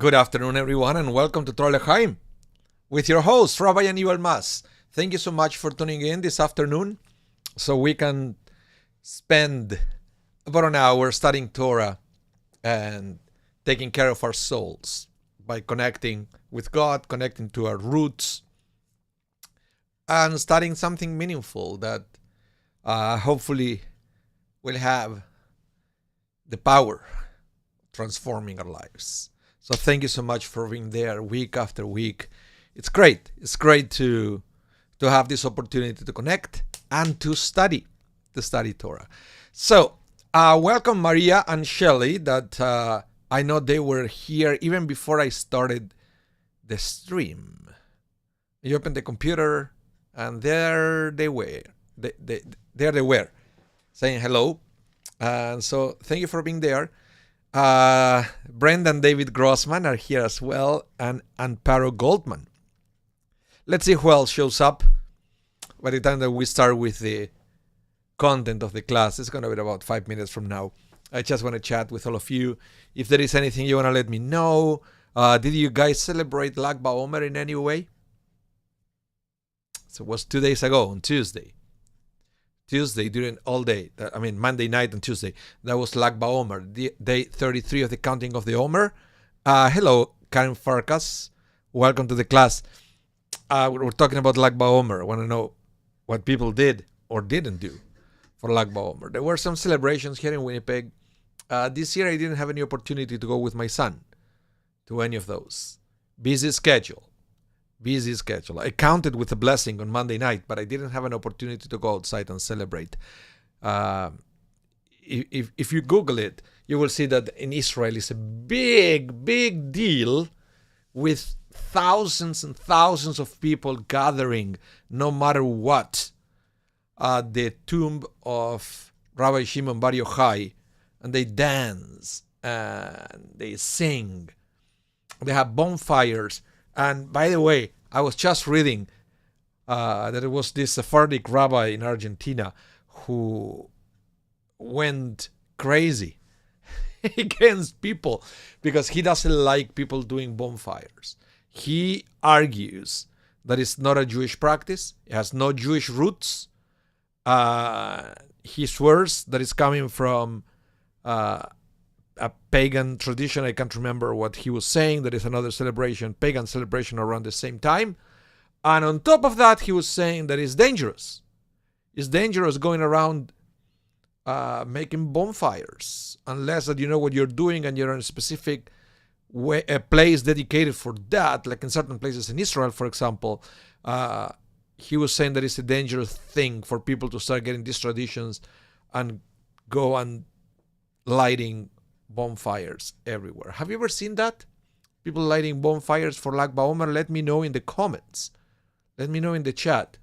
Good afternoon, everyone, and welcome to Torah L'chaim with your host, Rabbi Anibal. Thank you so much for tuning in this afternoon so we can spend about an hour studying Torah and taking care of our souls by connecting with God, connecting to our roots, and studying something meaningful that hopefully will have the power of transforming our lives. So thank you so much for being there week after week. It's great. It's great to have this opportunity to connect and to study Torah. So welcome Maria and Shelley that I know they were here even before I started the stream. You opened the computer and there they were. There they were saying hello. And so thank you for being there. Brendan David Grossman are here as well, and Amparo Goldman. Let's see who else shows up by the time that we start with the content of the class. It's going to be about 5 minutes from now. I just want to chat with all of you. If there is anything you want to let me know, did you guys celebrate Lag BaOmer in any way? So it was 2 days ago on Tuesday during all day, Monday night and Tuesday. That was Lag BaOmer, day 33 of the counting of the Omer. Hello, Karen Farkas. Welcome to the class. We're talking about Lag BaOmer. I want to know what people did or didn't do for Lag BaOmer. There were some celebrations here in Winnipeg. This year I didn't have any opportunity to go with my son to any of those. Busy schedule. I counted with a blessing on Monday night, but I didn't have an opportunity to go outside and celebrate. If you Google it, you will see that in Israel it's a big deal with thousands and thousands of people gathering no matter what at the tomb of Rabbi Shimon Bar Yochai, and they dance and they sing. They have bonfires. And by the way, I was just reading that it was this Sephardic rabbi in Argentina who went crazy against people because he doesn't like people doing bonfires. He argues that it's not a Jewish practice. It has no Jewish roots. He swears that it's coming from a pagan tradition. I can't remember what he was saying. There is another celebration, pagan celebration around the same time. And on top of that, he was saying that it's dangerous. It's dangerous going around making bonfires unless that you know what you're doing and you're in a specific way, a place dedicated for that, like in certain places in Israel, for example. He was saying that it's a dangerous thing for people to start getting these traditions and go and lighting bonfires everywhere. Have you ever seen that? People lighting bonfires for Lag BaOmer? Let me know in the comments. Let me know in the chat.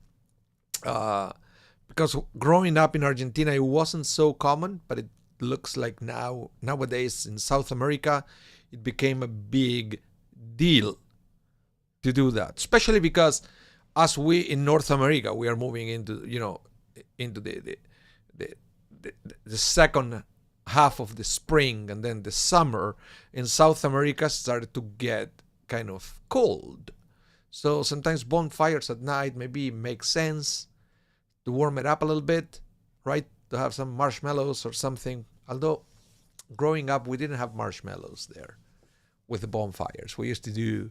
Because growing up in Argentina, it wasn't so common, but it looks like nowadays in South America, it became a big deal to do that. Especially because as we in North America, we are moving into the second half of the spring, and then the summer in South America started to get kind of cold. So sometimes bonfires at night maybe make sense to warm it up a little bit, right? To have some marshmallows or something. Although growing up, we didn't have marshmallows there with the bonfires. We used to do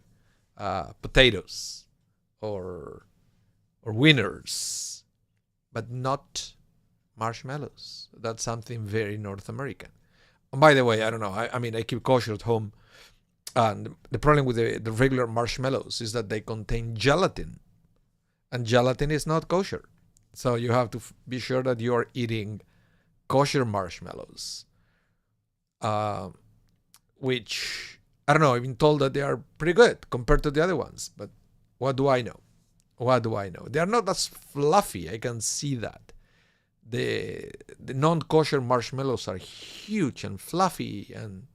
potatoes or wieners, but not marshmallows. That's something very North American. And by the way, I don't know. I keep kosher at home. And the problem with the regular marshmallows is that they contain gelatin. And gelatin is not kosher. So you have to be sure that you are eating kosher marshmallows. Which, I don't know, I've been told that they are pretty good compared to the other ones. But what do I know? They are not as fluffy. I can see that. The non-kosher marshmallows are huge and fluffy, and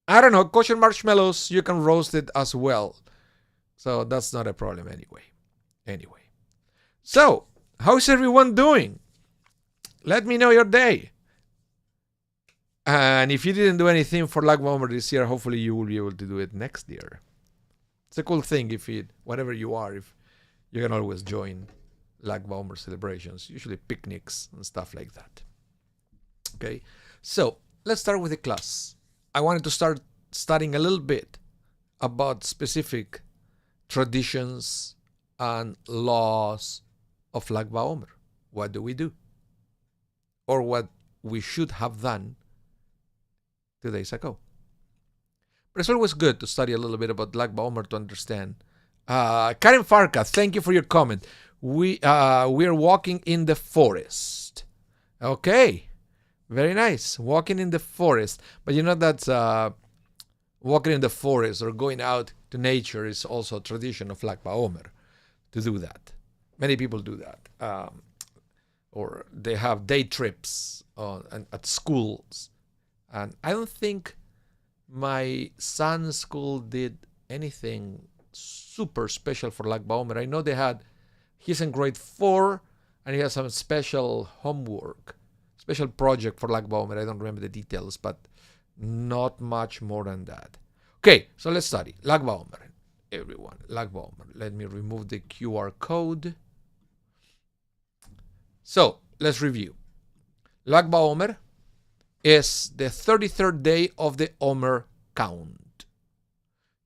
I don't know, kosher marshmallows, you can roast it as well. So that's not a problem anyway. So, how's everyone doing? Let me know your day. And if you didn't do anything for Lag BaOmer this year, hopefully you will be able to do it next year. It's a cool thing if it, whatever you are, if you can always join Lag BaOmer celebrations, usually picnics and stuff like that. Okay, so let's start with the class. I wanted to start studying a little bit about specific traditions and laws of Lag BaOmer. What do we do? Or what we should have done 2 days ago. But it's always good to study a little bit about Lag BaOmer to understand. Karen Farka, thank you for your comment. We are walking in the forest. Okay, very nice. Walking in the forest. But you know that walking in the forest or going out to nature is also a tradition of Lag BaOmer to do that. Many people do that. Or they have day trips at schools. And I don't think my son's school did anything super special for Lag BaOmer. I know he's in grade 4 and he has some special homework, special project for Lag BaOmer. I don't remember the details, but not much more than that. Okay, so let's study Lag BaOmer. Everyone, Lag BaOmer. Let me remove the QR code. So let's review. Lag BaOmer is the 33rd day of the Omer count.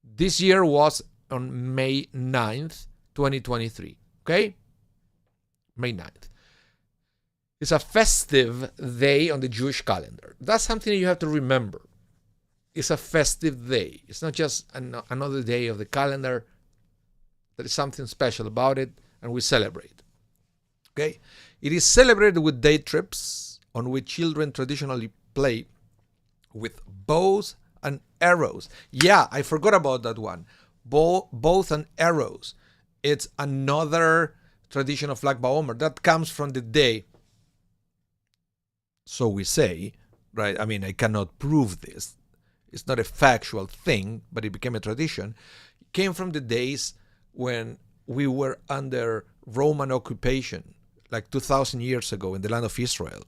This year was on May 9th, 2023. Okay? May 9th. It's a festive day on the Jewish calendar. That's something you have to remember. It's a festive day. It's not just another day of the calendar. There is something special about it, and we celebrate. Okay? It is celebrated with day trips on which children traditionally play with bows and arrows. Yeah, I forgot about that one. Bows and arrows. It's another tradition of Lag BaOmer that comes from the day, so we say, right? I mean, I cannot prove this. It's not a factual thing, but it became a tradition. It came from the days when we were under Roman occupation, like 2,000 years ago in the land of Israel.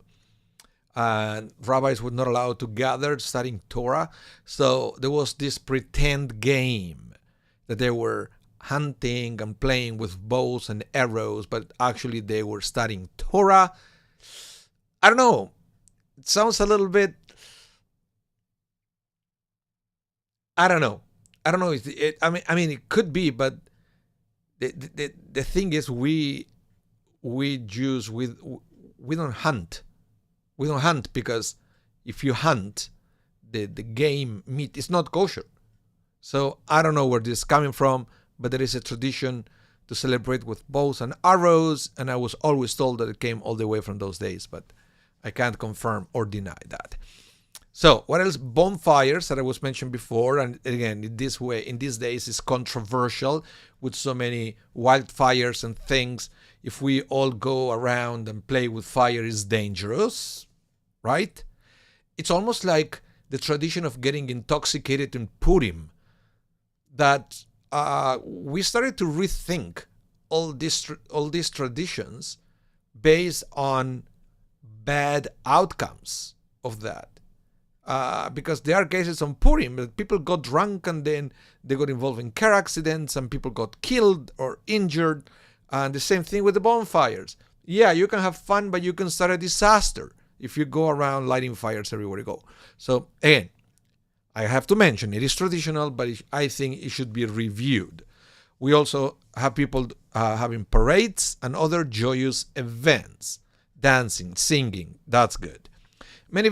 And rabbis were not allowed to gather studying Torah. So there was this pretend game that they were hunting and playing with bows and arrows, but actually they were studying Torah. I don't know. It sounds a little bit... I don't know. I mean, it could be, but the thing is, we Jews, we don't hunt. We don't hunt because if you hunt, the game meat is not kosher. So I don't know where this is coming from, but there is a tradition to celebrate with bows and arrows, and I was always told that it came all the way from those days, but I can't confirm or deny that. So what else? Bonfires that I was mentioned before, and again, in these days, is controversial with so many wildfires and things. If we all go around and play with fire, is dangerous, right? It's almost like the tradition of getting intoxicated in Purim, that we started to rethink all these traditions based on bad outcomes of that. Because there are cases on Purim that people got drunk and then they got involved in car accidents and people got killed or injured. And the same thing with the bonfires. Yeah, you can have fun, but you can start a disaster if you go around lighting fires everywhere you go. So again, I have to mention it is traditional, but I think it should be reviewed. We also have people having parades and other joyous events, dancing, singing. That's good. Many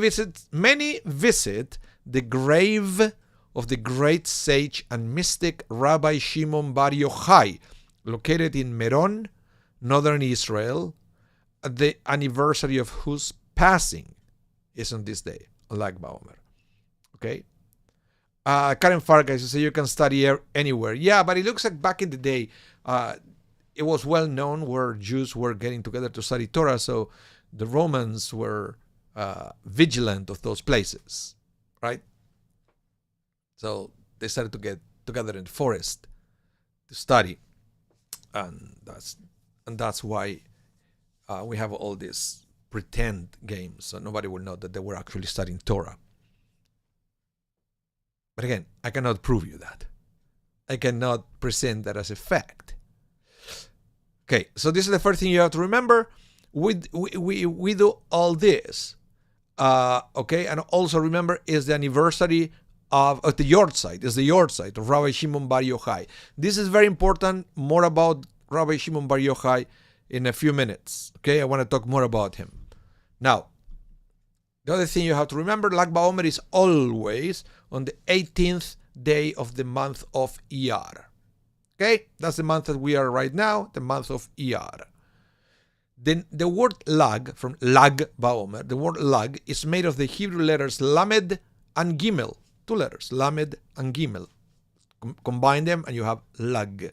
visit the grave of the great sage and mystic Rabbi Shimon Bar Yochai, located in Meron, northern Israel, the anniversary of whose passing is on this day, Lag BaOmer. Okay? Karen Farkas, you say you can study anywhere. Yeah, but it looks like back in the day, it was well known where Jews were getting together to study Torah, so the Romans were vigilant of those places, right? So they started to get together in the forest to study, and that's why we have all these pretend games, so nobody will know that they were actually studying Torah. But again, I cannot prove you that. I cannot present that as a fact. Okay, so this is the first thing you have to remember. We do all this. Okay, and also remember is the anniversary of the Yortzeit, is the Yortzeit of Rabbi Shimon Bar Yochai. This is very important. More about Rabbi Shimon Bar Yochai in a few minutes. Okay, I want to talk more about him. Now, the other thing you have to remember, Lag BaOmer is always on the 18th day of the month of Iyar. Okay, that's the month that we are right now, the month of Iyar. Then the word Lag, from Lag BaOmer, the word Lag is made of the Hebrew letters Lamed and Gimel. Two letters, Lamed and Gimel. Combine them and you have Lag,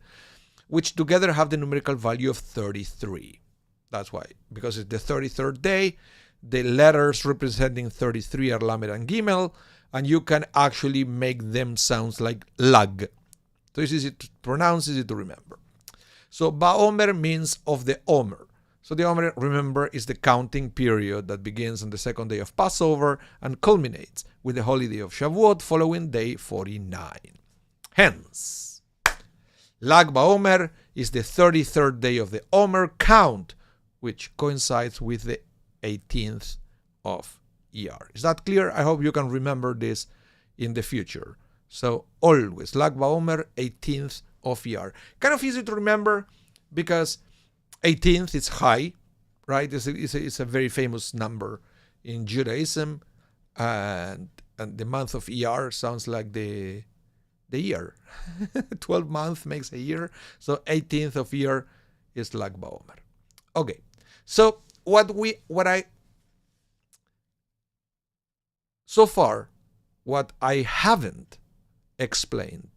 which together have the numerical value of 33. That's why, because it's the 33rd day, the letters representing 33 are Lamed and Gimel, and you can actually make them sound like Lag. So it's easy to pronounce, easy to remember. So BaOmer means of the Omer. So the Omer, remember, is the counting period that begins on the second day of Passover and culminates with the holiday of Shavuot following day 49. Hence, Lag BaOmer is the 33rd day of the Omer count, which coincides with the 18th of Iyar. Is that clear? I hope you can remember this in the future. So always, Lag BaOmer, 18th of Iyar. Kind of easy to remember because 18th is high, right? It's a very famous number in Judaism, and the month of Iyar sounds like the year. 12 months makes a year, so 18th of Iyar is Lag BaOmer. Okay, so so far, what I haven't explained,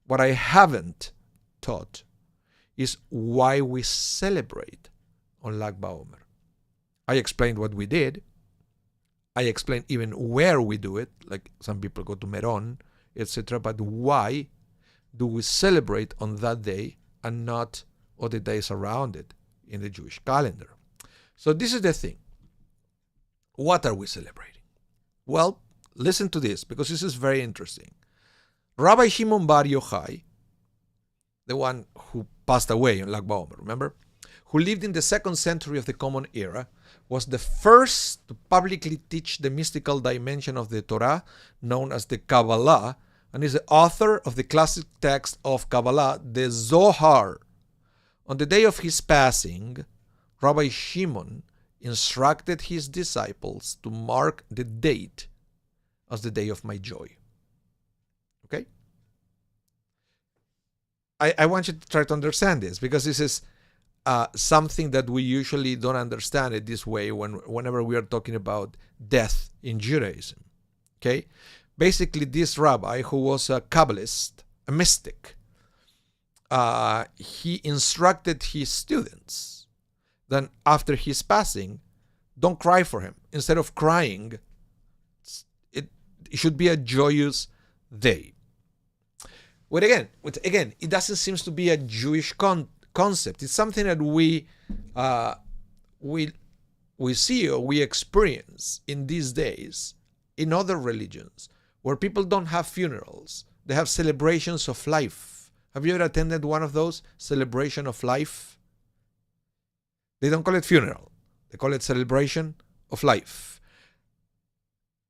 what I haven't taught, is why we celebrate on Lag BaOmer. I explained what we did. I explained even where we do it, like some people go to Meron, etc. But why do we celebrate on that day and not other days around it in the Jewish calendar? So this is the thing. What are we celebrating? Well, listen to this, because this is very interesting. Rabbi Shimon Bar Yochai, the one who passed away in Lag BaOmer, remember? Who lived in the 2nd century of the Common Era, was the first to publicly teach the mystical dimension of the Torah, known as the Kabbalah, and is the author of the classic text of Kabbalah, the Zohar. On the day of his passing, Rabbi Shimon instructed his disciples to mark the date as the day of my joy. Okay? I want you to try to understand this, because this is something that we usually don't understand it this way whenever we are talking about death in Judaism. Okay? Basically, this rabbi, who was a Kabbalist, a mystic, he instructed his students that after his passing, don't cry for him. Instead of crying, it should be a joyous day. But again, it doesn't seem to be a Jewish concept. It's something that we see or we experience in these days in other religions, where people don't have funerals. They have celebrations of life. Have you ever attended one of those? Celebration of life? They don't call it funeral. They call it celebration of life.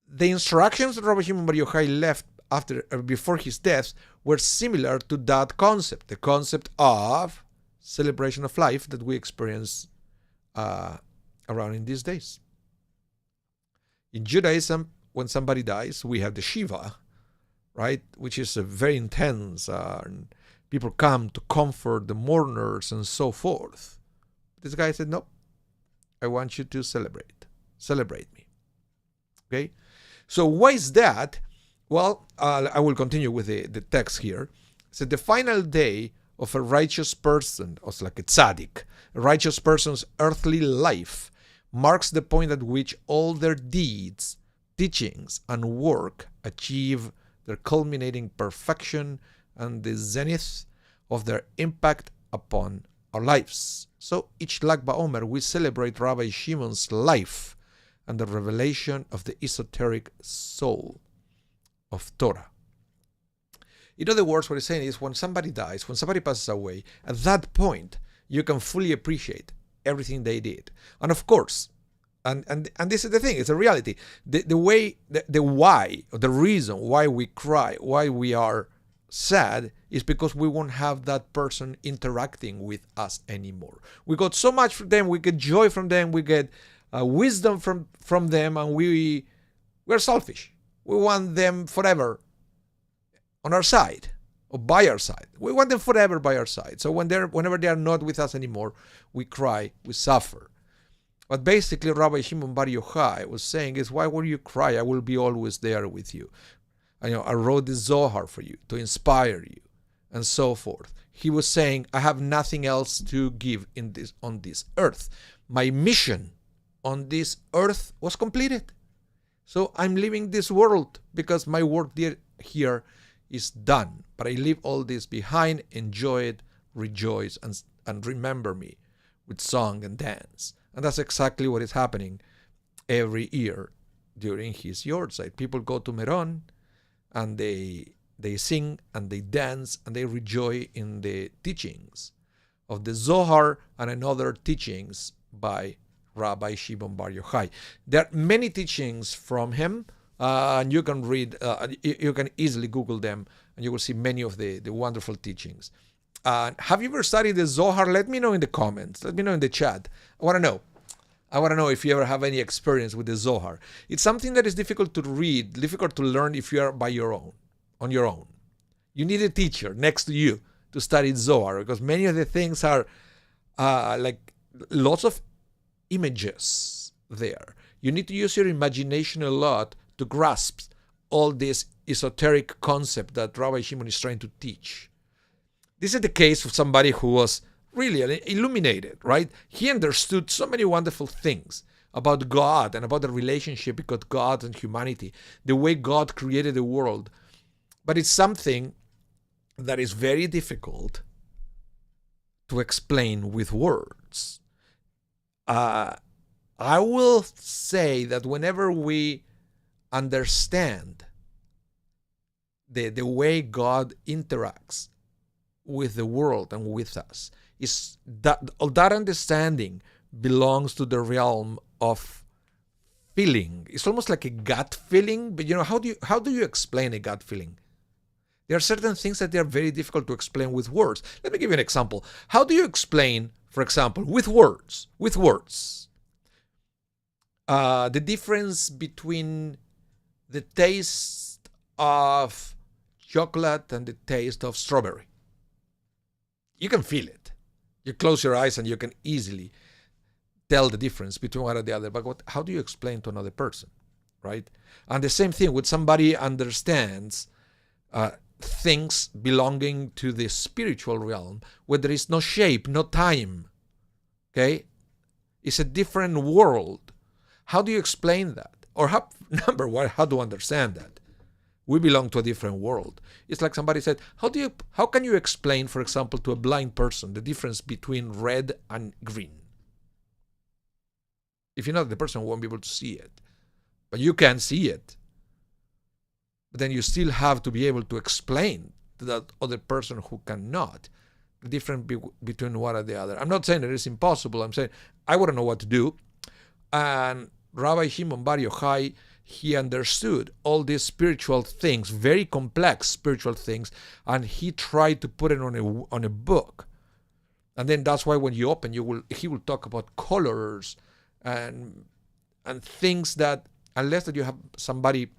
The instructions that Rabbi Shimon Bar Yochai left before his death were similar to that concept, the concept of celebration of life that we experience around in these days. In Judaism, when somebody dies, we have the Shiva, right, which is a very intense, and people come to comfort the mourners and so forth. This guy said, no, I want you to celebrate me. Okay, so why is that? Well, I will continue with the text here. So the final day of a righteous person, or like a tzaddik, a righteous person's earthly life, marks the point at which all their deeds, teachings, and work achieve their culminating perfection and the zenith of their impact upon our lives. So each Lag BaOmer, we celebrate Rabbi Shimon's life and the revelation of the esoteric soul of Torah. In other words, what he's saying is when somebody dies, when somebody passes away, at that point, you can fully appreciate everything they did. And of course, and this is the thing, it's a reality. The why, or the reason why we cry, why we are sad, is because we won't have that person interacting with us anymore. We got so much from them, we get joy from them, we get wisdom from them, and we're selfish. We want them forever on our side, or by our side. We want them forever by our side. So whenever they are not with us anymore, we cry, we suffer. But basically, Rabbi Shimon Bar Yochai was saying is, why will you cry? I will be always there with you. I wrote the Zohar for you to inspire you, and so forth. He was saying, I have nothing else to give on this earth. My mission on this earth was completed. So I'm leaving this world because my work here is done. But I leave all this behind, enjoy it, rejoice, and remember me with song and dance. And that's exactly what is happening every year during his Yortzeit. People go to Meron and they sing and they dance and they rejoice in the teachings of the Zohar and another teachings by Rabbi Shimon Bar Yochai. There are many teachings from him, and you can read, you can easily Google them, and you will see many of the wonderful teachings. Have you ever studied the Zohar? Let me know in the comments. Let me know in the chat. I want to know. I want to know if you ever have any experience with the Zohar. It's something that is difficult to read, difficult to learn if you are on your own. You need a teacher next to you to study Zohar, because many of the things are like lots of images there. You need to use your imagination a lot to grasp all this esoteric concept that Rabbi Shimon is trying to teach. This is the case of somebody who was really illuminated, right? He understood so many wonderful things about God and about the relationship between God and humanity, the way God created the world. But it's something that is very difficult to explain with words. I will say that whenever we understand the way God interacts with the world and with us, is that understanding belongs to the realm of feeling. It's almost like a gut feeling, but how do you explain a gut feeling? There are certain things that they are very difficult to explain with words. Let me give you an example. How do you explain, for example, with words, the difference between the taste of chocolate and the taste of strawberry? You can feel it. You close your eyes and you can easily tell the difference between one and the other. But how do you explain to another person, right? And the same thing with somebody understands things belonging to the spiritual realm, where there is no shape, no time. Okay? It's a different world. How do you explain that? Or number one, how do you understand that? We belong to a different world. It's like somebody said, how can you explain, for example, to a blind person the difference between red and green? If you know, the person won't be able to see it. But you can see it. But then you still have to be able to explain to that other person who cannot the difference between one and the other. I'm not saying that it's impossible. I'm saying I wouldn't know what to do. And Rabbi Shimon Bar Yochai, he understood all these spiritual things, very complex spiritual things, and he tried to put it on a book. And then that's why when you open, he will talk about colors and things that, unless that you have somebody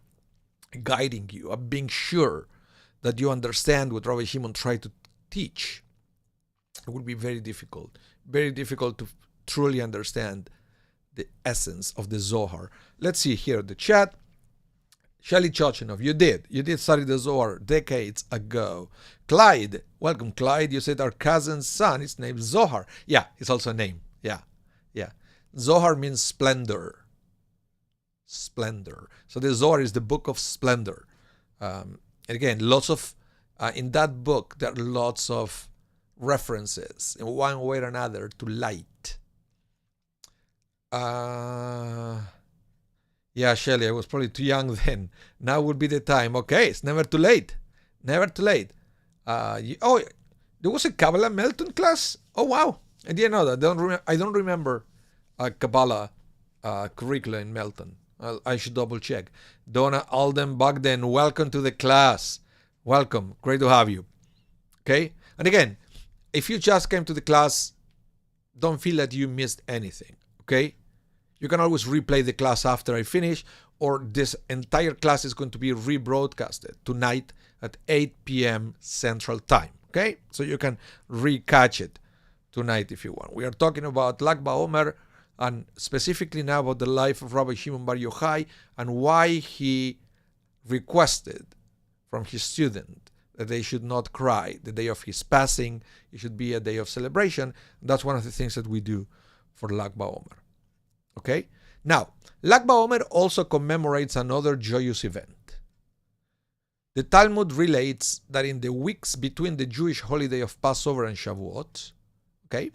guiding you, of being sure that you understand what Rabbi Shimon tried to teach, it would be very difficult to truly understand the essence of the Zohar. Let's see here the chat. Shelly Chochinov, you did study the Zohar decades ago. Clyde, welcome Clyde. You said our cousin's son is named Zohar. Yeah, it's also a name. Yeah. Zohar means splendor. So the Zohar is the book of splendor. And again, lots of in that book there are lots of references in one way or another to light. Yeah, Shelly, I was probably too young then. Now would be the time. Okay, it's never too late. Never too late. Oh, there was a Kabbalah Melton class? Oh, wow. I didn't know that. I don't remember a Kabbalah curricula in Melton. I should double check. Donna Alden Bogdan, welcome to the class. Welcome. Great to have you. Okay? And again, if you just came to the class, don't feel that you missed anything. Okay? You can always replay the class after I finish, or this entire class is going to be rebroadcasted tonight at 8 p.m. Central Time. Okay? So you can recatch it tonight if you want. We are talking about Lag BaOmer, and specifically now about the life of Rabbi Shimon Bar Yochai and why he requested from his student that they should not cry the day of his passing. It should be a day of celebration. That's one of the things that we do for Lag BaOmer. Okay? Now, Lag BaOmer also commemorates another joyous event. The Talmud relates that in the weeks between the Jewish holiday of Passover and Shavuot, okay,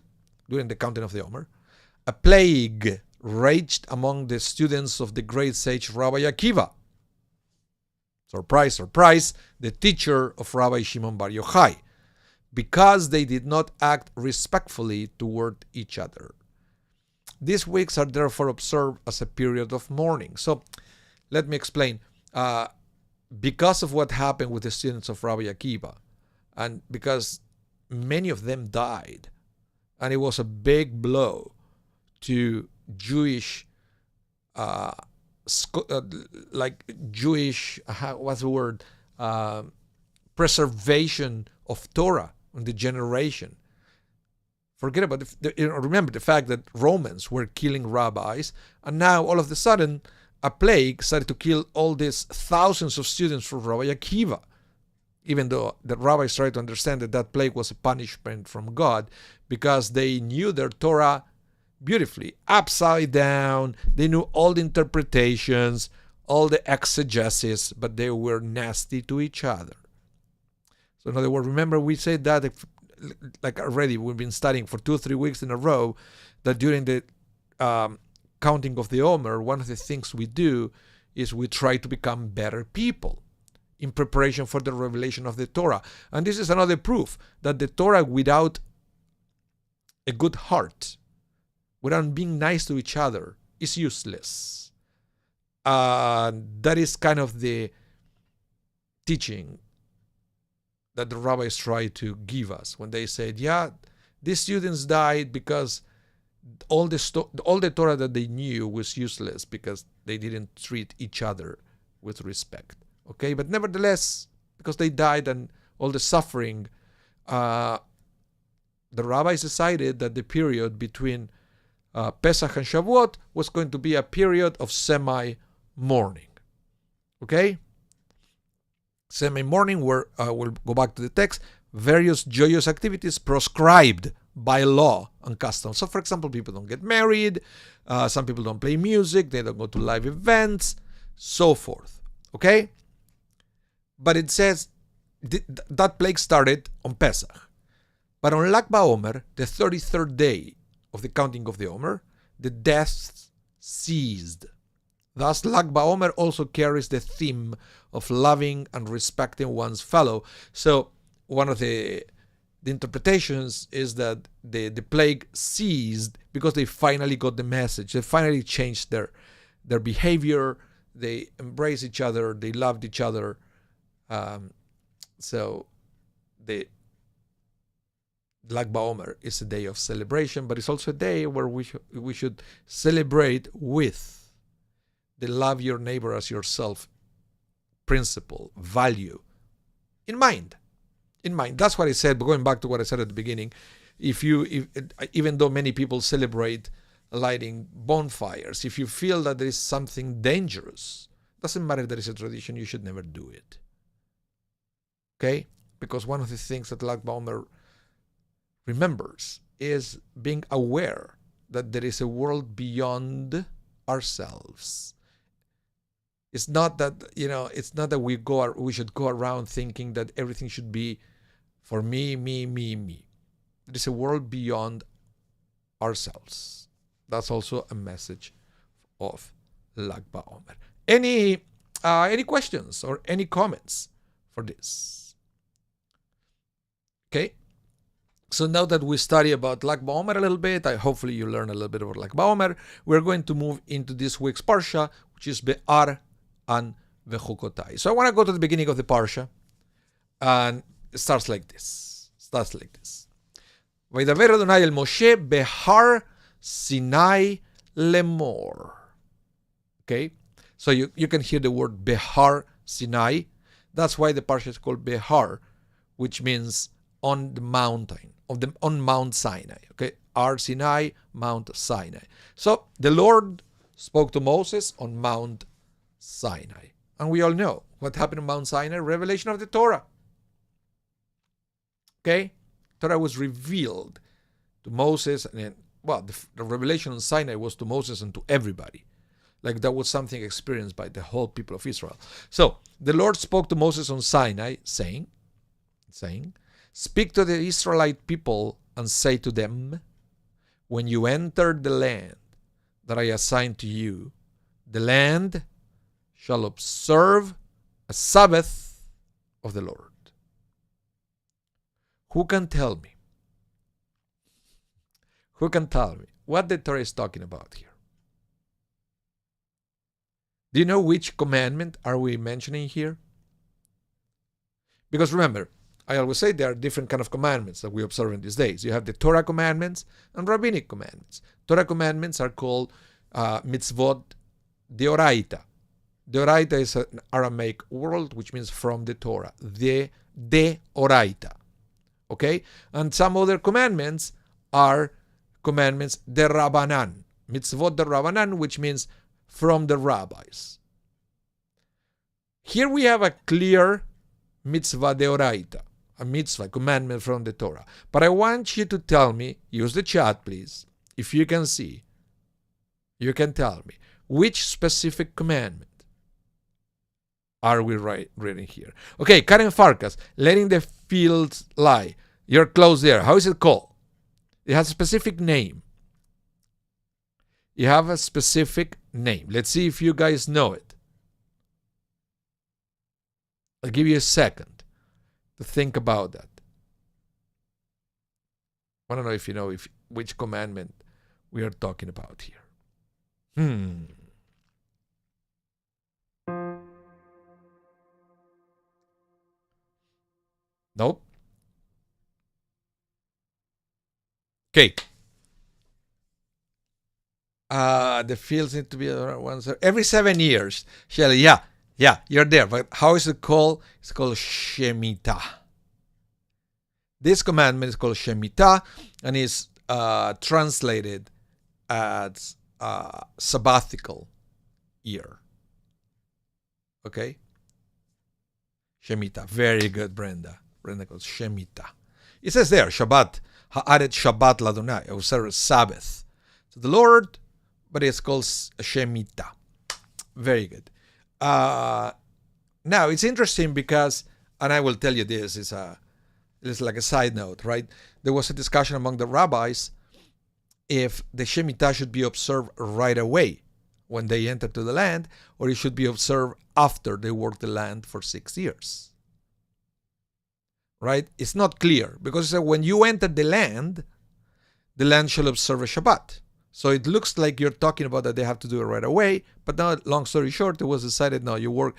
during the counting of the Omer, a plague raged among the students of the great sage Rabbi Akiva. Surprise, surprise, the teacher of Rabbi Shimon Bar Yochai, because they did not act respectfully toward each other. These weeks are therefore observed as a period of mourning. So, let me explain. Because of what happened with the students of Rabbi Akiva, and because many of them died, and it was a big blow to Jewish, preservation of Torah in the generation. Forget about remember the fact that Romans were killing rabbis, and now all of a sudden a plague started to kill all these thousands of students from Rabbi Akiva. Even though the rabbis tried to understand that that plague was a punishment from God, because they knew their Torah beautifully, upside down. They knew all the interpretations, all the exegesis, but they were nasty to each other. So in other words, remember we said that, like already, we've been studying for 2 or 3 weeks in a row, that during the counting of the Omer, one of the things we do is we try to become better people in preparation for the revelation of the Torah. And this is another proof that the Torah without a good heart, without being nice to each other, is useless. That is kind of the teaching that the rabbis try to give us when they said, yeah, these students died because all the Torah that they knew was useless because they didn't treat each other with respect. Okay, but nevertheless, because they died and all the suffering, the rabbis decided that the period between Pesach and Shavuot was going to be a period of semi-mourning. Okay? Semi-mourning, where we'll go back to the text, various joyous activities prescribed by law and custom. So, for example, people don't get married, some people don't play music, they don't go to live events, so forth. Okay? But it says that plague started on Pesach. But on Lag BaOmer, the 33rd day of the counting of the Omer, the deaths ceased. Thus, Lag BaOmer also carries the theme of loving and respecting one's fellow. So, one of the interpretations is that the plague ceased because they finally got the message. They finally changed their behavior. They embraced each other. They loved each other. So the Lag BaOmer is a day of celebration, but it's also a day where we should celebrate with the love your neighbor as yourself principle, value in mind. That's what I said, but going back to what I said at the beginning, even though many people celebrate lighting bonfires, if you feel that there is something dangerous, doesn't matter if there is a tradition, you should never do it. Okay? Because one of the things that Lag BaOmer remembers is being aware that there is a world beyond ourselves. It's not that, it's not that we should go around thinking that everything should be for me. There is a world beyond ourselves. That's also a message of Lag BaOmer. Any questions or any comments for this? Okay? So now that we study about BaOmer a little bit, hopefully you learn a little bit about BaOmer, we're going to move into this week's Parsha, which is Behar and Bechukotai. So I want to go to the beginning of the Parsha, and it starts like this. Vaydaber Adonai el Moshe Behar Sinai Lemor. Okay? So you can hear the word Behar Sinai. That's why the Parsha is called Behar, which means on the mountain, on Mount Sinai. Okay, Ar Sinai, Mount Sinai. So the Lord spoke to Moses on Mount Sinai. And we all know what happened on Mount Sinai, revelation of the Torah. Okay, Torah was revealed to Moses, and the revelation on Sinai was to Moses and to everybody. Like that was something experienced by the whole people of Israel. So the Lord spoke to Moses on Sinai, saying, speak to the Israelite people and say to them, when you enter the land that I assign to you, the land shall observe a Sabbath of the Lord. Who can tell me? Who can tell me what the Torah is talking about here? Do you know which commandment are we mentioning here? Because remember, I always say there are different kind of commandments that we observe in these days. You have the Torah commandments and rabbinic commandments. Torah commandments are called mitzvot deoraita. Deoraita is an Aramaic word which means from the Torah. Deoraita. Okay? And some other commandments are commandments derabanan. Mitzvot derabanan, which means from the rabbis. Here we have a clear mitzvah deoraita. A mitzvah, commandment from the Torah. But I want you to tell me, use the chat please, if you can see, you can tell me, which specific commandment are we reading here? Okay, Karen Farkas, letting the fields lie. You're close there. How is it called? It has a specific name. You have a specific name. Let's see if you guys know it. I'll give you a second to think about that. I don't know if you know which commandment we are talking about here. Nope. Okay. The fields need to be once every 7 years. Shelly, yeah, you're there. But how is it called? It's called Shemitah. This commandment is called Shemitah and is translated as sabbatical year. Okay? Shemitah. Very good, Brenda. Brenda calls Shemitah. It says there, Shabbat. Ha'aret Shabbat Ladonai. Observe Sabbath to the Lord, but it's called Shemitah. Very good. Now, it's interesting because, and I will tell you this, it's like a side note, right? There was a discussion among the rabbis if the Shemitah should be observed right away when they enter to the land, or it should be observed after they work the land for 6 years. Right? It's not clear, because when you enter the land shall observe a Shabbat. So it looks like you're talking about that they have to do it right away, but now, long story short, it was decided, no, you work,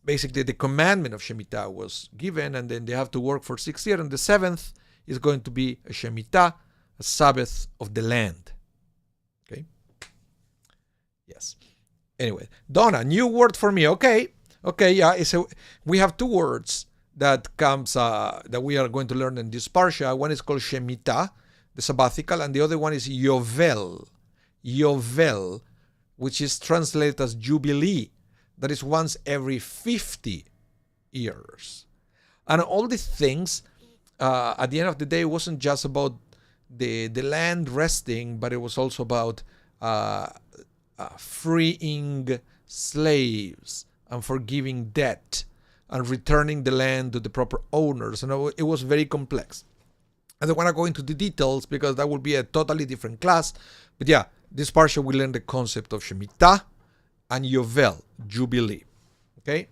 basically the commandment of Shemitah was given, and then they have to work for 6 years, and the 7th is going to be a Shemitah, a Sabbath of the land. Okay? Yes. Anyway, Donna, new word for me. Okay, yeah, we have 2 words that comes that we are going to learn in this parsha. One is called Shemitah, the sabbatical, and the other one is Yovel, which is translated as Jubilee. That is once every 50 years. And all these things, at the end of the day, it wasn't just about the land resting, but it was also about freeing slaves and forgiving debt and returning the land to the proper owners. And it was very complex. I don't want to go into the details because that would be a totally different class. But yeah, this parsha we learn the concept of Shemitah and Yovel, Jubilee. Okay?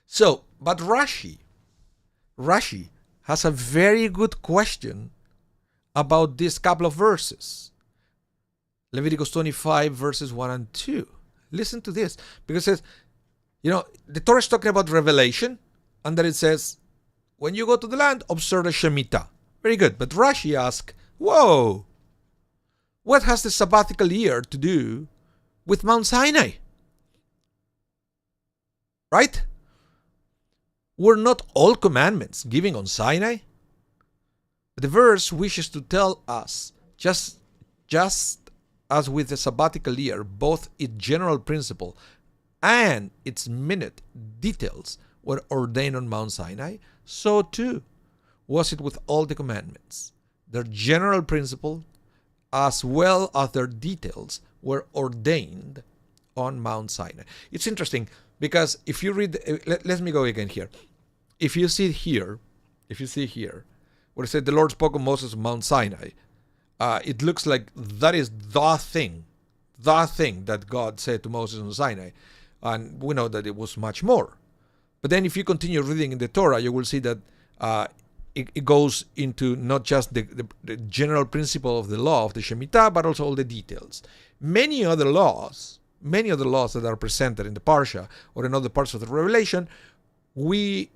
So, but Rashi Rashi has a very good question about this couple of verses. Leviticus 25 verses 1 and 2. Listen to this, because it says, the Torah is talking about revelation, and then it says, when you go to the land, observe the Shemitah. Very good. But Rashi asks, whoa, what has the sabbatical year to do with Mount Sinai? Right? Were not all commandments given on Sinai? The verse wishes to tell us, just as with the sabbatical year, both its general principle and its minute details were ordained on Mount Sinai, so too was it with all the commandments. Their general principle as well as their details were ordained on Mount Sinai. It's interesting because if you read, let me go again here. If you see here, where it said the Lord spoke of Moses on Mount Sinai, it looks like that is the thing that God said to Moses on Sinai. And we know that it was much more. But then if you continue reading in the Torah, you will see that it goes into not just the general principle of the law of the Shemitah, but also all the details. Many other laws that are presented in the Parsha or in other parts of the Revelation, we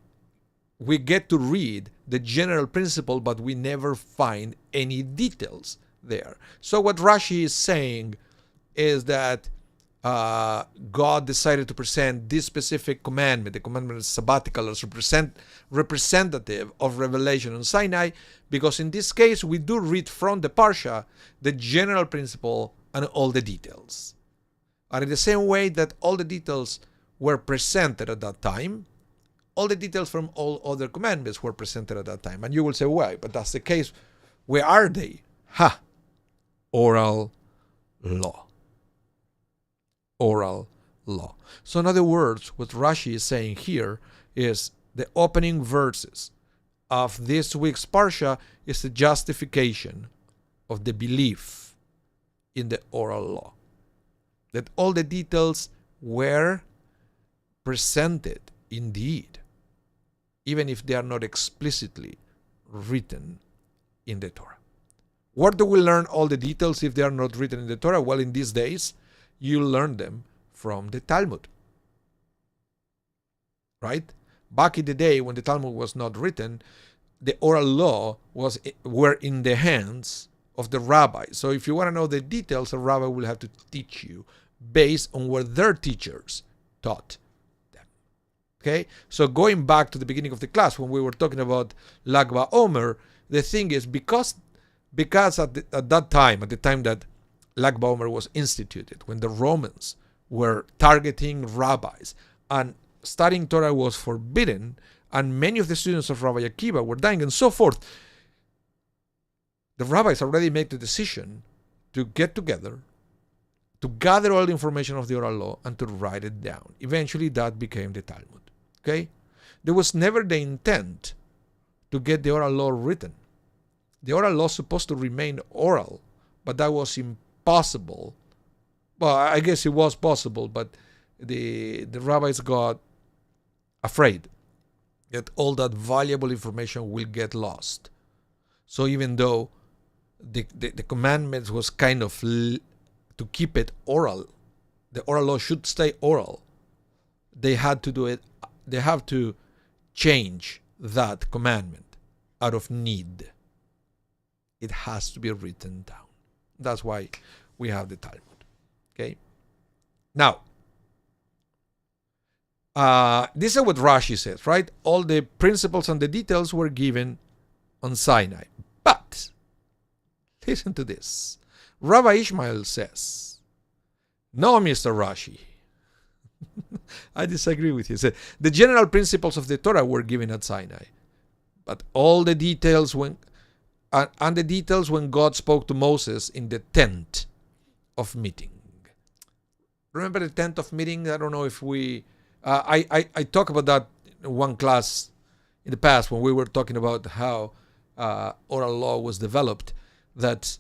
get to read the general principle, but we never find any details there. So what Rashi is saying is that God decided to present this specific commandment, the commandment of sabbatical, as representative of revelation on Sinai, because in this case we do read from the Parsha the general principle and all the details. And in the same way that all the details were presented at that time, all the details from all other commandments were presented at that time. And you will say, why? But that's the case. Where are they? Oral law. Oral law. So in other words, what Rashi is saying here is the opening verses of this week's Parsha is the justification of the belief in the oral law. That all the details were presented indeed, even if they are not explicitly written in the Torah. Where do we learn all the details if they are not written in the Torah? Well, in these days, you learn them from the Talmud. Right? Back in the day when the Talmud was not written, the oral law were in the hands of the rabbi. So if you want to know the details, a rabbi will have to teach you based on what their teachers taught them. Okay? So going back to the beginning of the class when we were talking about Lag BaOmer, the thing is because at the time that Lag BaOmer was instituted, when the Romans were targeting rabbis and studying Torah was forbidden, and many of the students of Rabbi Akiva were dying and so forth, the rabbis already made the decision to get together, to gather all the information of the oral law and to write it down. Eventually that became the Talmud. Okay? There was never the intent to get the oral law written. The oral law is supposed to remain oral, but that was impossible. Well, I guess it was possible, but the rabbis got afraid that all that valuable information will get lost. So even though the commandments was kind of to keep it oral, the oral law should stay oral, they had to do it, they have to change that commandment out of need. It has to be written down. That's why we have the Talmud. Okay? Now, this is what Rashi says, right? All the principles and the details were given on Sinai. But, listen to this. Rabbi Ishmael says, no, Mr. Rashi. I disagree with you. He said, the general principles of the Torah were given at Sinai. But all the details when God spoke to Moses in the tent of meeting. Remember the tent of meeting? I don't know if we... I talked about that in one class in the past when we were talking about how oral law was developed, that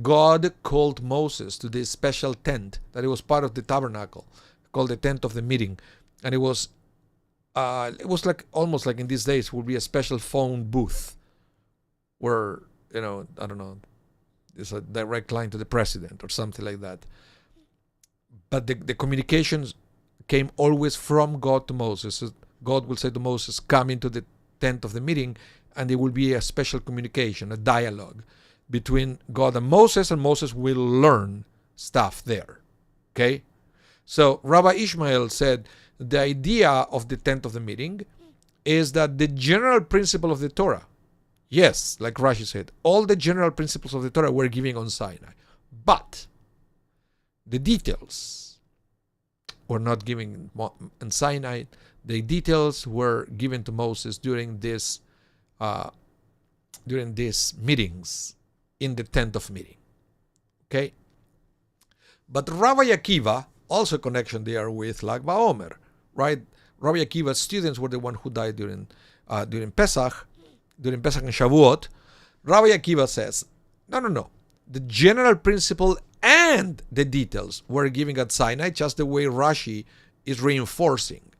God called Moses to this special tent that it was part of the tabernacle, called the tent of the meeting. And it was it was like almost like in these days would be a special phone booth where, I don't know, there's a direct line to the president or something like that. But the communications came always from God to Moses. So God will say to Moses, come into the tent of the meeting, and there will be a special communication, a dialogue between God and Moses will learn stuff there. Okay? So Rabbi Ishmael said the idea of the tent of the meeting is that the general principle of the Torah, yes, like Rashi said, all the general principles of the Torah were given on Sinai. But the details were not given on Sinai. The details were given to Moses during these meetings in the tent of meeting. Okay? But Rabbi Akiva, also connection there with Lag BaOmer, right? Rabbi Akiva's students were the one who died during Pesach and Shavuot. Rabbi Akiva says, no. The general principle and the details were given at Sinai, just the way Rashi is reinforcing.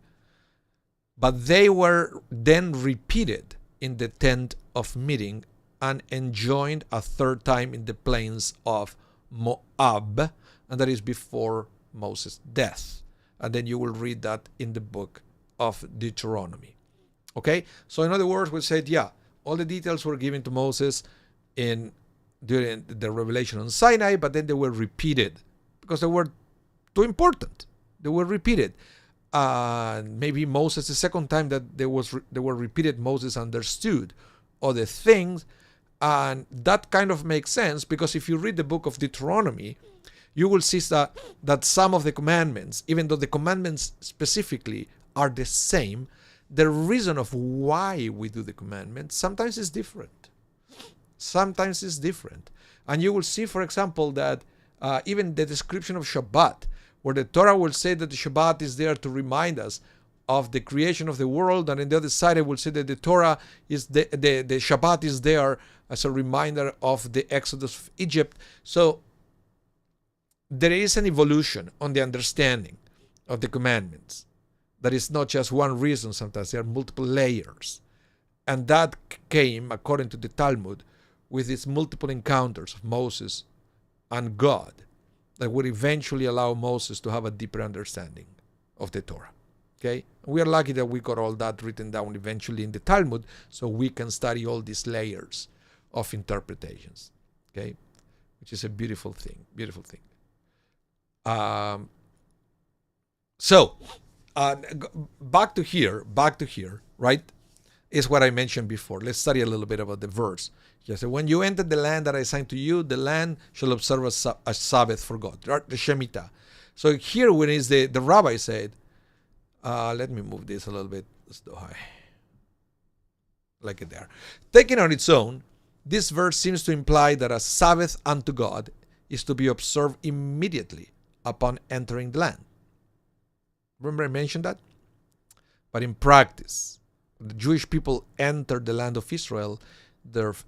But they were then repeated in the tent of meeting and enjoined a third time in the plains of Moab, and that is before Moses' death. And then you will read that in the book of Deuteronomy. Okay? So in other words, we said, all the details were given to Moses during the revelation on Sinai, but then they were repeated because they were too important. They were repeated. Maybe Moses, the second time that they were repeated, Moses understood other things. And that kind of makes sense because if you read the book of Deuteronomy, you will see that some of the commandments, even though the commandments specifically are the same, the reason of why we do the commandments sometimes is different. And you will see, for example, that even the description of Shabbat, where the Torah will say that the Shabbat is there to remind us of the creation of the world, and on the other side it will say that the Torah is the Shabbat is there as a reminder of the Exodus of Egypt. So there is an evolution on the understanding of the commandments. That is not just one reason, sometimes there are multiple layers. And that came, according to the Talmud, with its multiple encounters of Moses and God that would eventually allow Moses to have a deeper understanding of the Torah. Okay? We are lucky that we got all that written down eventually in the Talmud so we can study all these layers of interpretations. Okay? Which is a beautiful thing. So, back to here, right, is what I mentioned before. Let's study a little bit about the verse. Yes, so when you enter the land that I assigned to you, the land shall observe a Sabbath for God, right? The Shemitah. So here when is the rabbi said, let me move this a little bit. Let's do high. Like it there. Taken on its own, this verse seems to imply that a Sabbath unto God is to be observed immediately upon entering the land. Remember I mentioned that? But in practice, when the Jewish people entered the land of Israel,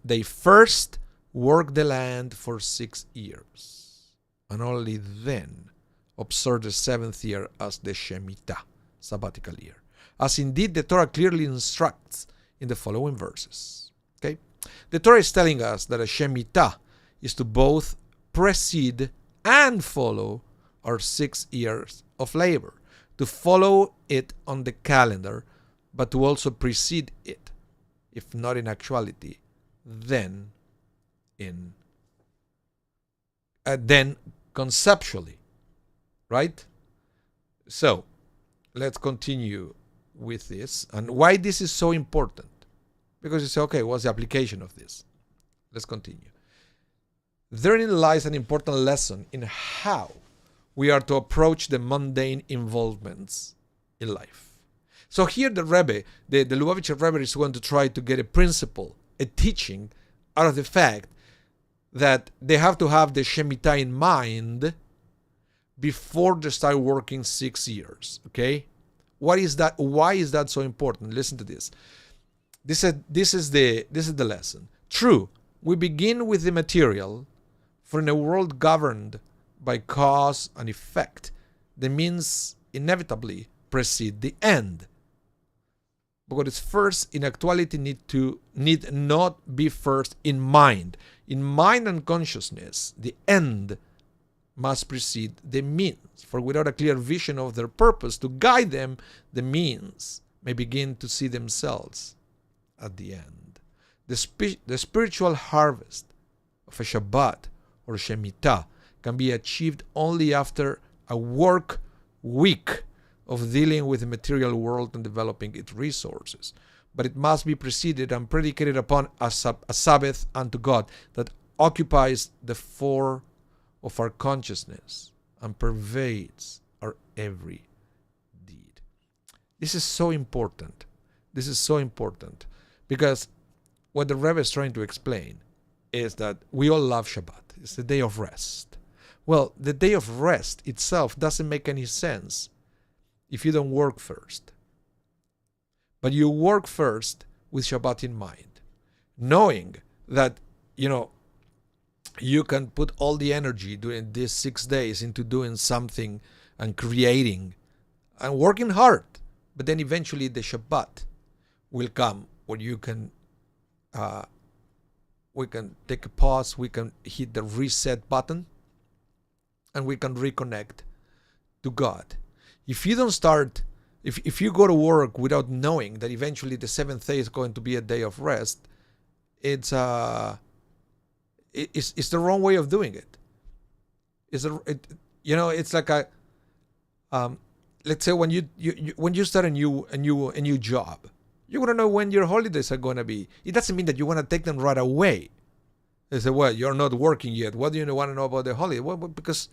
they first worked the land for 6 years, and only then observed the 7th year as the Shemitah, sabbatical year, as indeed the Torah clearly instructs in the following verses. Okay, the Torah is telling us that a Shemitah is to both precede and follow our 6 years of labor, to follow it on the calendar, but to also precede it, if not in actuality, then conceptually, right? So let's continue with this, and why this is so important. Because you say, okay, what's the application of this? Let's continue. Therein lies an important lesson in how we are to approach the mundane involvements in life. So here the Rebbe, the Lubavitcher Rebbe, is going to try to get a principle, a teaching, out of the fact that they have to have the Shemitah in mind before they start working 6 years. Okay? What is that? Why is that so important? Listen to this. This is the lesson. True, we begin with the material, for in a world governed by cause and effect, the means inevitably precede the end. What is first in actuality need not be first in mind. In mind and consciousness, the end must precede the means. For without a clear vision of their purpose to guide them, the means may begin to see themselves at the end. The spiritual harvest of a Shabbat or Shemitah can be achieved only after a work week of dealing with the material world and developing its resources. But it must be preceded and predicated upon a Sabbath unto God that occupies the fore of our consciousness and pervades our every deed. This is so important. This is so important because what the Rebbe is trying to explain is that we all love Shabbat. It's the day of rest. Well, the day of rest itself doesn't make any sense if you don't work first. But you work first with Shabbat in mind, knowing that, you can put all the energy during these 6 days into doing something and creating and working hard. But then eventually the Shabbat will come where we can take a pause, we can hit the reset button, and we can reconnect to God. If you don't start, if you go to work without knowing that eventually the 7th day is going to be a day of rest, it's the wrong way of doing it. It's like a let's say when you start a new job, you want to know when your holidays are going to be. It doesn't mean that you want to take them right away. They say, well, you're not working yet. What do you want to know about the holiday? Well, because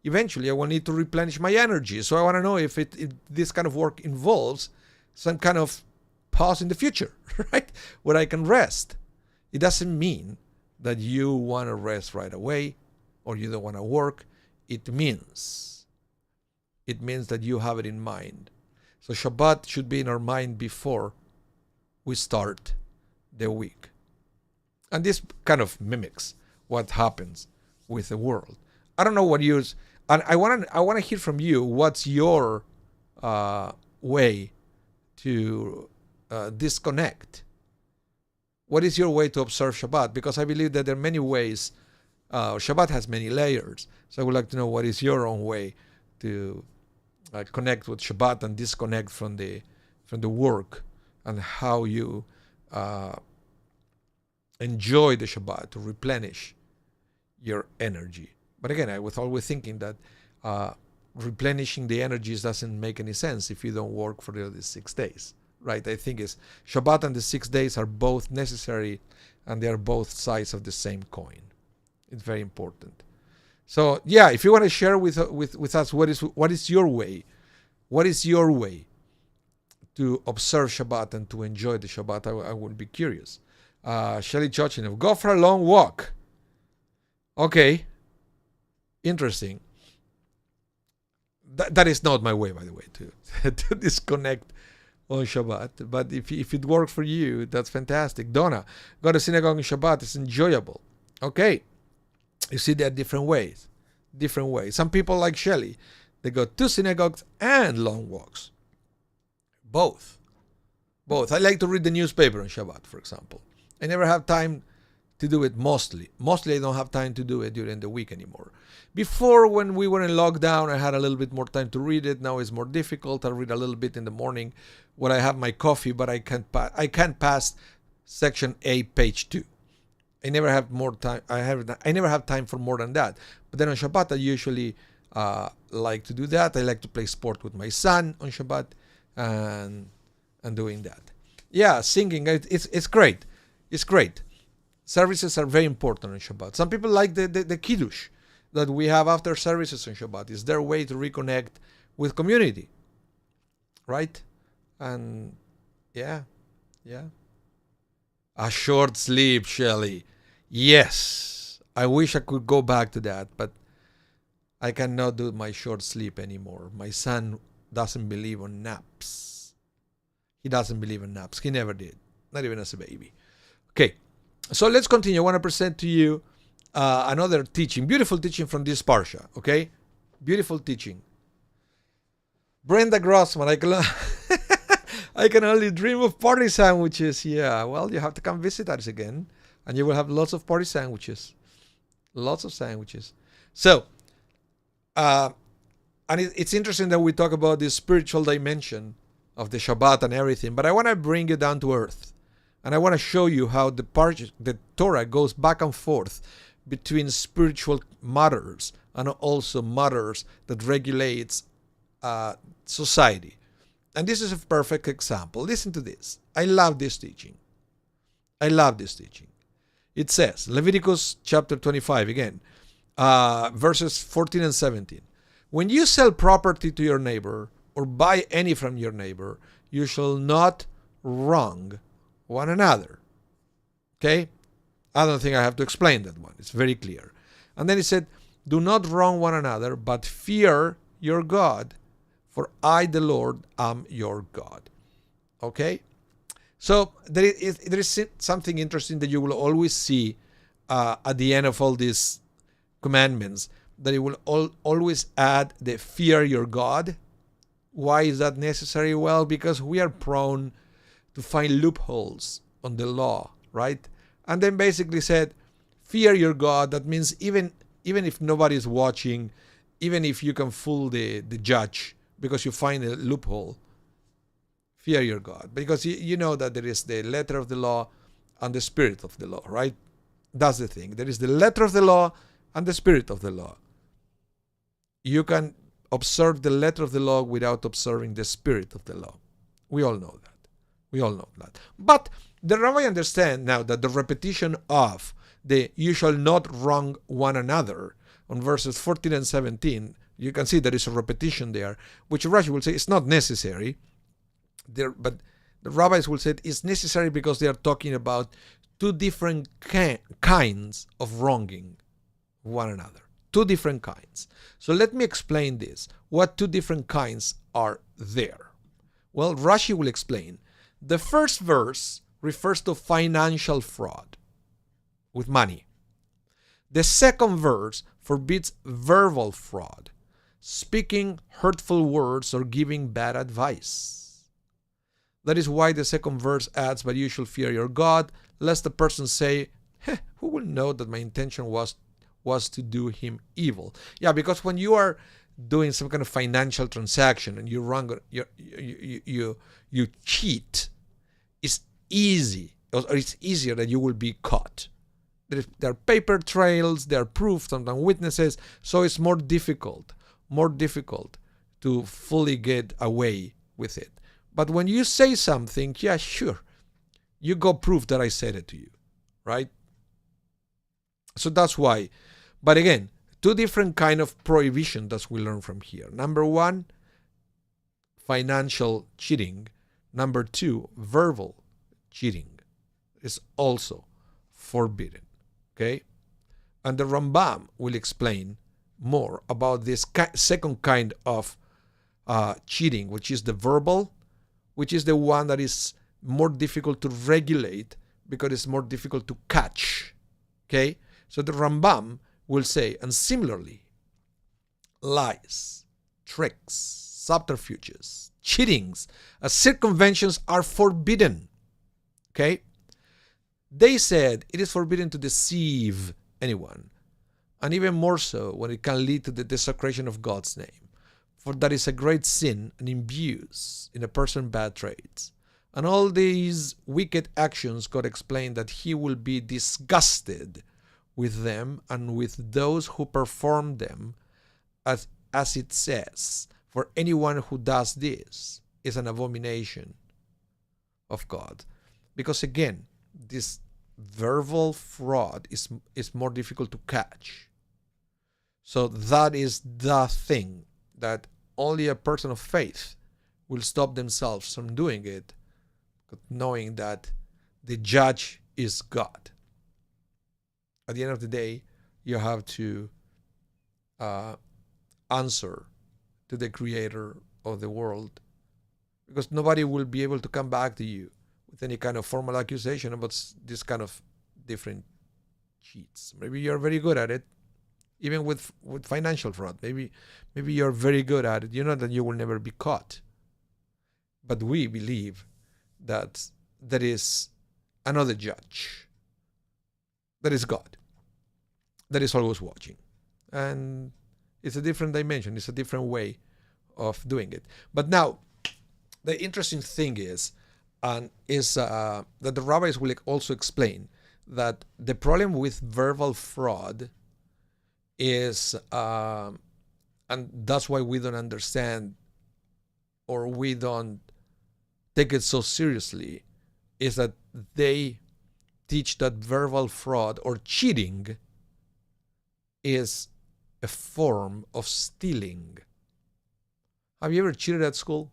eventually I will need to replenish my energy. So I want to know if this kind of work involves some kind of pause in the future, right? Where I can rest. It doesn't mean that you want to rest right away or you don't want to work. It means that you have it in mind. So Shabbat should be in our mind before we start the week. And this kind of mimics what happens with the world. I don't know what yours, and I want to hear from you. What's your way to disconnect? What is your way to observe Shabbat? Because I believe that there are many ways. Shabbat has many layers. So I would like to know what is your own way to connect with Shabbat and disconnect from the work, and how you enjoy the Shabbat to replenish your energy. But again, I was always thinking that replenishing the energies doesn't make any sense if you don't work for the other 6 days, right? I think Shabbat and the 6 days are both necessary, and they are both sides of the same coin. It's very important. So yeah, if you want to share with us what is your way, what is your way to observe Shabbat and to enjoy the Shabbat, I would be curious. Shelly Chochinov, go for a long walk. Okay, interesting. That is not my way, by the way, to disconnect on Shabbat. But if it works for you, that's fantastic. Donna, go to synagogue on Shabbat. It's enjoyable. Okay, you see, there are different ways. Some people like Shelly, they go to synagogues and long walks. Both. I like to read the newspaper on Shabbat, for example. I never have time to do it mostly. Mostly I don't have time to do it during the week anymore. Before, when we were in lockdown, I had a little bit more time to read it. Now it's more difficult. I read a little bit in the morning when I have my coffee, but I can't pass section A, page 2. I never have more time. I never have time for more than that. But then on Shabbat, I usually like to do that. I like to play sport with my son on Shabbat and doing that. Yeah, singing. It's great. It's great. Services are very important on Shabbat. Some people like the kiddush that we have after services on Shabbat. It's their way to reconnect with community, right? And yeah. A short sleep, Shelley. Yes, I wish I could go back to that, but I cannot do my short sleep anymore. My son doesn't believe on naps. He doesn't believe in naps. He never did, not even as a baby. Okay, so let's continue. I want to present to you another teaching, beautiful teaching from this parsha. Okay, beautiful teaching. Brenda Grossman, I can only dream of party sandwiches. Yeah, well, you have to come visit us again, and you will have lots of party sandwiches. Lots of sandwiches. So, and it's interesting that we talk about the spiritual dimension of the Shabbat and everything, but I want to bring you down to earth. And I want to show you how the Torah goes back and forth between spiritual matters and also matters that regulates society. And this is a perfect example. Listen to this. I love this teaching. I love this teaching. It says, Leviticus chapter 25 again, verses 14 and 17. When you sell property to your neighbor or buy any from your neighbor, you shall not wrong one another. Okay? I don't think I have to explain that one. It's very clear. And then he said, do not wrong one another, but fear your God, for I, the Lord, am your God. Okay? So there is something interesting that you will always see at the end of all these commandments, that it will always add the fear your God. Why is that necessary? Well, because we are prone to find loopholes on the law, right? And then basically said, fear your God. That means even if nobody is watching, even if you can fool the judge because you find a loophole, fear your God. Because you know that there is the letter of the law and the spirit of the law, right? That's the thing. There is the letter of the law and the spirit of the law. You can observe the letter of the law without observing the spirit of the law. We all know that. We all know that. But the rabbi understand now that the repetition of the you shall not wrong one another on verses 14 and 17, you can see there is a repetition there, which Rashi will say it's not necessary. But the rabbis will say it's necessary because they are talking about two different kinds of wronging one another. Two different kinds. So let me explain this. What two different kinds are there? Well, Rashi will explain. The first verse refers to financial fraud with money. The second verse forbids verbal fraud, speaking hurtful words or giving bad advice. That is why the second verse adds, but you shall fear your God, lest the person say, who will know that my intention was to do him evil? Yeah, because when you are doing some kind of financial transaction and you wrong, you cheat, it's easy, or it's easier that you will be caught. There are paper trails, there are proof, sometimes witnesses, so it's more difficult to fully get away with it. But when you say something, yeah, sure, you got proof that I said it to you, right? So that's why. But again, two different kind of prohibition that we learn from here. Number one, financial cheating. Number two, verbal cheating is also forbidden. Okay? And the Rambam will explain more about this second kind of cheating, which is the verbal, which is the one that is more difficult to regulate because it's more difficult to catch. Okay? So the Rambam will say, and similarly, lies, tricks, subterfuges, cheatings, circumventions are forbidden. Okay? They said it is forbidden to deceive anyone, and even more so when it can lead to the desecration of God's name. For that is a great sin and imbues in a person bad traits. And all these wicked actions, God explained that he will be disgusted with them and with those who perform them, as it says, for anyone who does this is an abomination of God. Because again, this verbal fraud is more difficult to catch. So that is the thing that only a person of faith will stop themselves from doing it, knowing that the judge is God. At the end of the day, you have to answer to the creator of the world, because nobody will be able to come back to you with any kind of formal accusation about this kind of different cheats. Maybe you're very good at it, even with financial fraud. Maybe you're very good at it. You know that you will never be caught. But we believe that there is another judge, that is God, that is always watching. And it's a different dimension, it's a different way of doing it. But now, the interesting thing is that the rabbis will also explain that the problem with verbal fraud is, and that's why we don't understand or we don't take it so seriously, is that they teach that verbal fraud or cheating is a form of stealing. Have you ever cheated at school?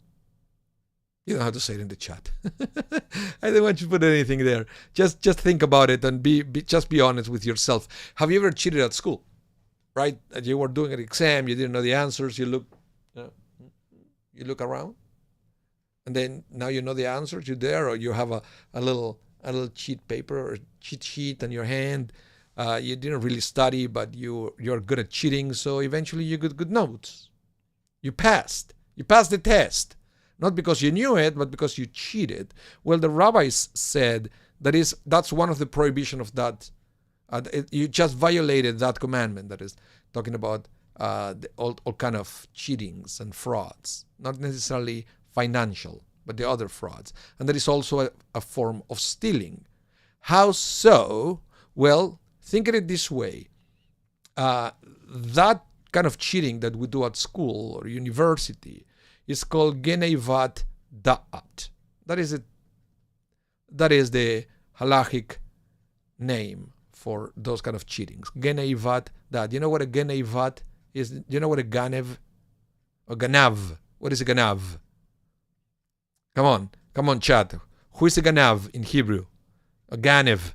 You don't have to say it in the chat. I don't want you to put anything there. Just think about it and just be honest with yourself. Have you ever cheated at school? Right? You were doing an exam, you didn't know the answers, you look around, and then now you know the answers. You're there, or you have a little cheat paper or cheat sheet in your hand. You didn't really study, but you're good at cheating, so eventually you get good notes. You passed. You passed the test. Not because you knew it, but because you cheated. Well, the rabbis said that's one of the prohibition of that. You just violated that commandment. That is talking about all kind of cheatings and frauds, not necessarily financial, but the other frauds. And that is also a form of stealing. How so? Well, think of it this way. That kind of cheating that we do at school or university is called geneivat da'at. That is the halachic name for those kind of cheatings. Geneivat da'at. You know what a geneivat is? Do you know what a ganev or ganav? What is a ganav? Come on, chat. Who is a ganav in Hebrew? A ganev.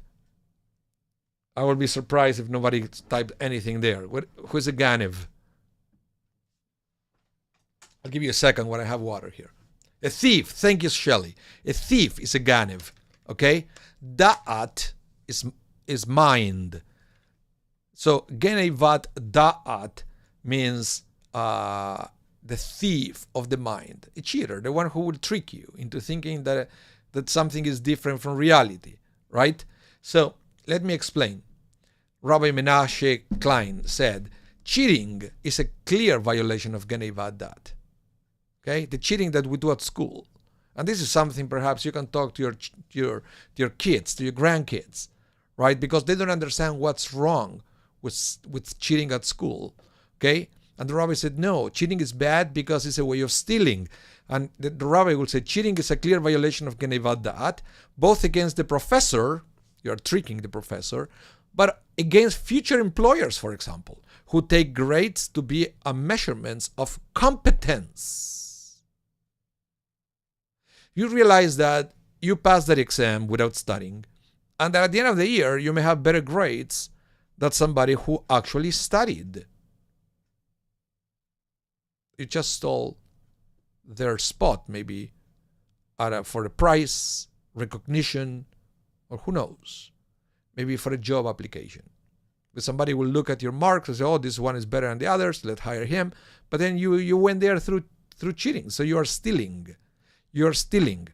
I will be surprised if nobody typed anything there. Who is a ganev? I'll give you a second when I have water here. A thief. Thank you, Shelley. A thief is a ganev. Okay? Da'at is mind. So, geneivat da'at means the thief of the mind. A cheater. The one who will trick you into thinking that something is different from reality. Right? So, let me explain. Rabbi Menashe Klein said, cheating is a clear violation of geneivat da'at. Okay, the cheating that we do at school, and this is something perhaps you can talk to your kids, to your grandkids, right? Because they don't understand what's wrong with cheating at school. Okay, and the rabbi said no, cheating is bad because it's a way of stealing, and the rabbi will say cheating is a clear violation of geneivat da'at, both against the professor, you are tricking the professor, but against future employers, for example, who take grades to be a measurement of competence. You realize that you passed that exam without studying, and that at the end of the year, you may have better grades than somebody who actually studied. You just stole their spot, maybe for a prize, recognition, or who knows, maybe for a job application. But somebody will look at your marks and say, oh, this one is better than the others, let's hire him. But then you went there through cheating, so you are stealing. You're stealing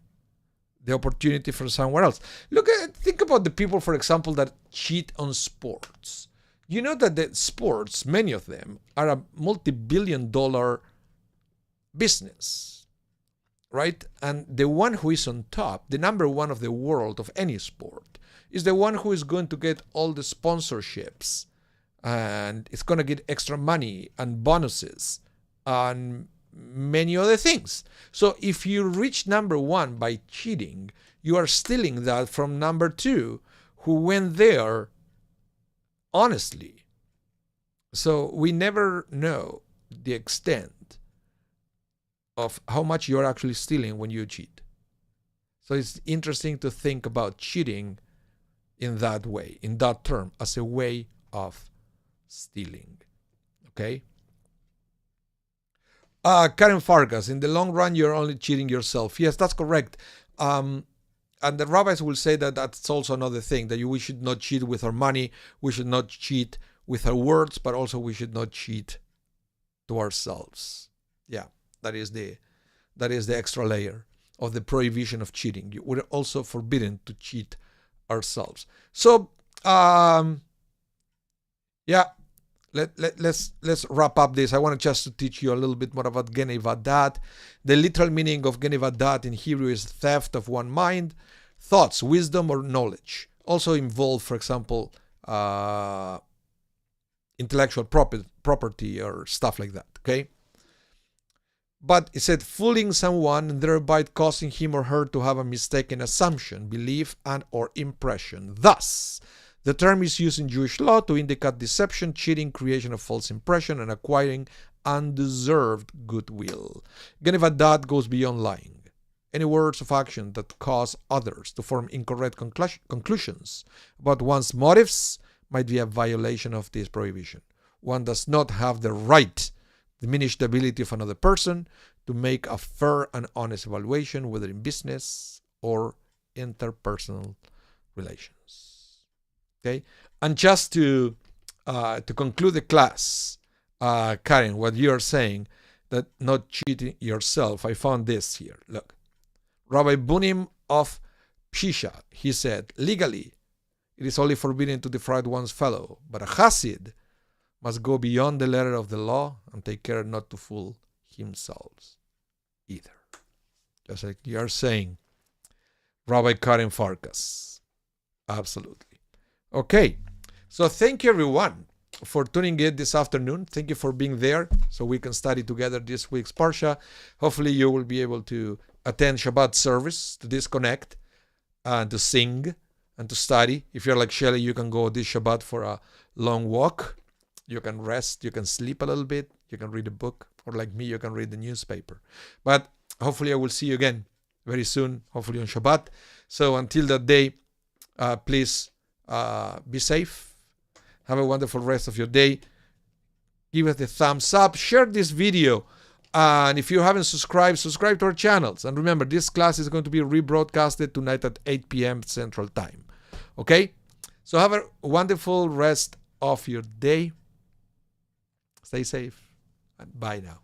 the opportunity from somewhere else. Think about the people, for example, that cheat on sports. You know that the sports, many of them, are a multi-billion-dollar business, right? And the one who is on top, the number one of the world of any sport, is the one who is going to get all the sponsorships, and it's going to get extra money and bonuses and many other things. So if you reach number one by cheating, you are stealing that from number two, who went there honestly. So we never know the extent of how much you're actually stealing when you cheat. So it's interesting to think about cheating in that way, in that term, as a way of stealing. Okay? Karen Farkas, in the long run, you're only cheating yourself. Yes, that's correct. And the rabbis will say that that's also another thing, that we should not cheat with our money, we should not cheat with our words, but also we should not cheat to ourselves. Yeah, that is the extra layer of the prohibition of cheating. We're also forbidden to cheat ourselves. So, yeah, let's wrap up this. I want just to teach you a little bit more about Genevat Dat. The literal meaning of Genevat Dat in Hebrew is theft of one mind, thoughts, wisdom, or knowledge. Also involve, for example, intellectual property or stuff like that, okay? But it said fooling someone and thereby causing him or her to have a mistaken assumption, belief, and or impression. Thus, the term is used in Jewish law to indicate deception, cheating, creation of false impression, and acquiring undeserved goodwill. Genevat Dat goes beyond lying. Any words of action that cause others to form incorrect conclusions about one's motives might be a violation of this prohibition. One does not have the right diminish the ability of another person to make a fair and honest evaluation, whether in business or interpersonal relations. Okay, and just to conclude the class, Karen, what you are saying that not cheating yourself, I found this here. Look, Rabbi Bunim of Pshisha, he said, legally, it is only forbidden to defraud one's fellow, but a Hasid must go beyond the letter of the law and take care not to fool himself either. Just like you are saying, Rabbi Karen Farkas. Absolutely. Okay, so thank you everyone for tuning in this afternoon. Thank you for being there so we can study together this week's Parsha. Hopefully you will be able to attend Shabbat service, to disconnect, and to sing, and to study. If you're like Shelly, you can go this Shabbat for a long walk. You can rest, you can sleep a little bit, you can read a book, or like me, you can read the newspaper. But hopefully I will see you again very soon, hopefully on Shabbat. So until that day, please be safe. Have a wonderful rest of your day. Give us the thumbs up, share this video. And if you haven't subscribed, subscribe to our channels. And remember, this class is going to be rebroadcasted tonight at 8 p.m. Central Time. Okay? So have a wonderful rest of your day. Stay safe, and bye now.